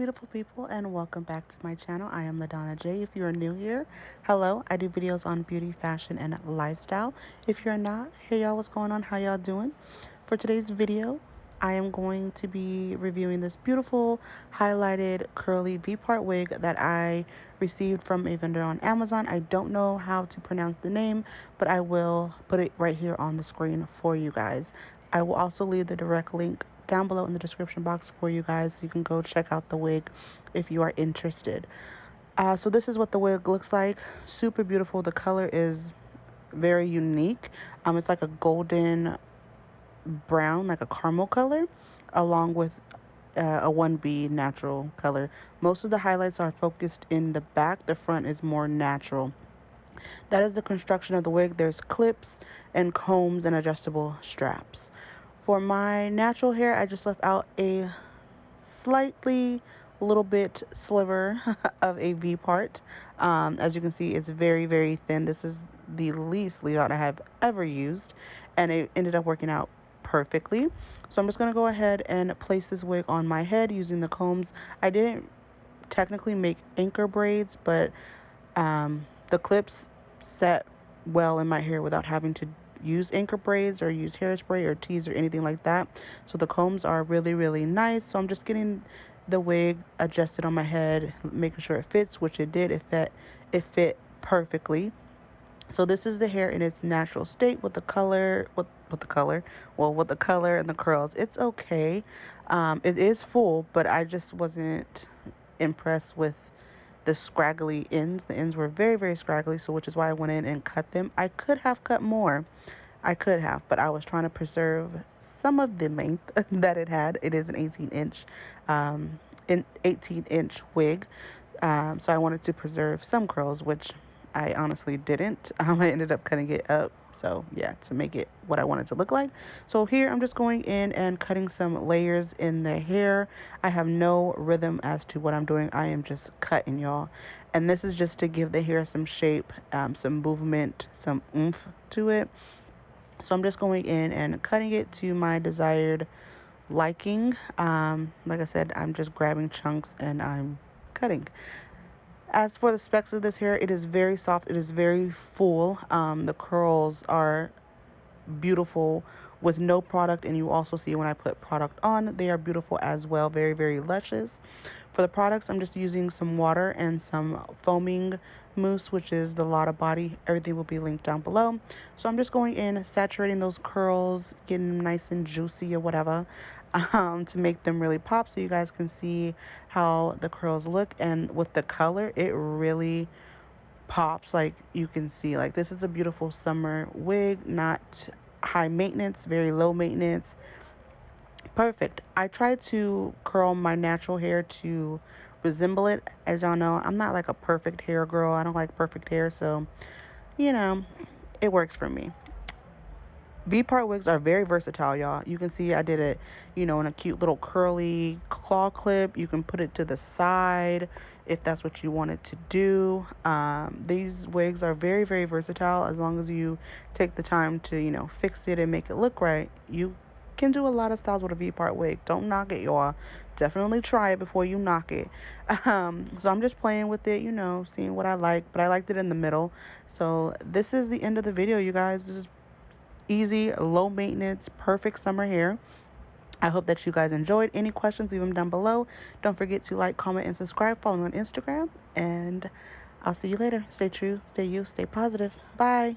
beautiful people, and welcome back to my channel. I am Lotta J. If you are new here, hello. I do videos on beauty, fashion, and lifestyle. If you're not, hey y'all, what's going on? How y'all doing? For today's video, I am going to be reviewing this beautiful highlighted curly V-part wig that I received from a vendor on Amazon. I don't know how to pronounce the name, but I will put it right here on the screen for you guys. I will also leave the direct link down below in the description box for you guys, so you can go check out the wig if you are interested. So this is what the wig looks like. Super beautiful. The color is very unique. It's like a golden brown, like a caramel color, along with a 1B natural color. Most of the highlights are focused in the back. The front is more natural. That is the construction of the wig. There's clips and combs and adjustable straps. For my natural hair, I just left out a slightly little bit sliver of a V part. As you can see, it's very, very thin. This is the least leave out I have ever used, and it ended up working out perfectly. So I'm just going to go ahead and place this wig on my head using the combs. I didn't technically make anchor braids, but the clips set well in my hair without having to use anchor braids or use hairspray or tease or anything like that. So the combs are really, really nice. So I'm just getting the wig adjusted on my head, making sure it fits, which it did. It fit perfectly. So this is the hair in its natural state with the color, with the color and the curls. It's okay. It is full, but I just wasn't impressed with the scraggly ends. The ends were very, very scraggly, so which is why I went in and cut them. I could have cut more. I could have, but I was trying to preserve some of the length that it had. It is an 18-inch wig. So I wanted to preserve some curls, which I honestly didn't. I ended up cutting it up, so yeah, to make it what I wanted to look like. So here I'm just going in and cutting some layers in the hair. I have no rhythm as to what I'm doing. I am just cutting, y'all. And this is just to give the hair some shape, some movement, some oomph to it. So I'm just going in and cutting it to my desired liking. Like I said, I'm just grabbing chunks and I'm cutting. As for the specs of this hair, it is very soft. It is very full. The curls are beautiful with no product, and you also see when I put product on, they are beautiful as well. Very, very luscious. For the products, I'm just using some water and some foaming mousse, which is the Lotta Body. Everything will be linked down below. So I'm just going in, saturating those curls, getting them nice and juicy or whatever, to make them really pop, so you guys can see how the curls look. And with the color, it really pops. Like you can see, like this is a beautiful summer wig, not high maintenance, very low maintenance. Perfect. I try to curl my natural hair to resemble it. As y'all know, I'm not like a perfect hair girl. I don't like perfect hair, so you know, it works for me. V-part wigs are very versatile, y'all. You can see I did it, in a cute little curly claw clip. You can put it to the side if that's what you wanted to do. These wigs are very, very versatile. As long as you take the time to, fix it and make it look right, you can do a lot of styles with a V-part wig. Don't knock it, y'all. Definitely try it before you knock it. So I'm just playing with it, seeing what I like, but I liked it in the middle. So this is the end of the video, you guys. This is easy, low maintenance, perfect summer hair. I hope that you guys enjoyed. Any questions, leave them down below. Don't forget to like, comment, and subscribe. Follow me on Instagram, and I'll see you later. Stay true, stay you, stay positive. Bye.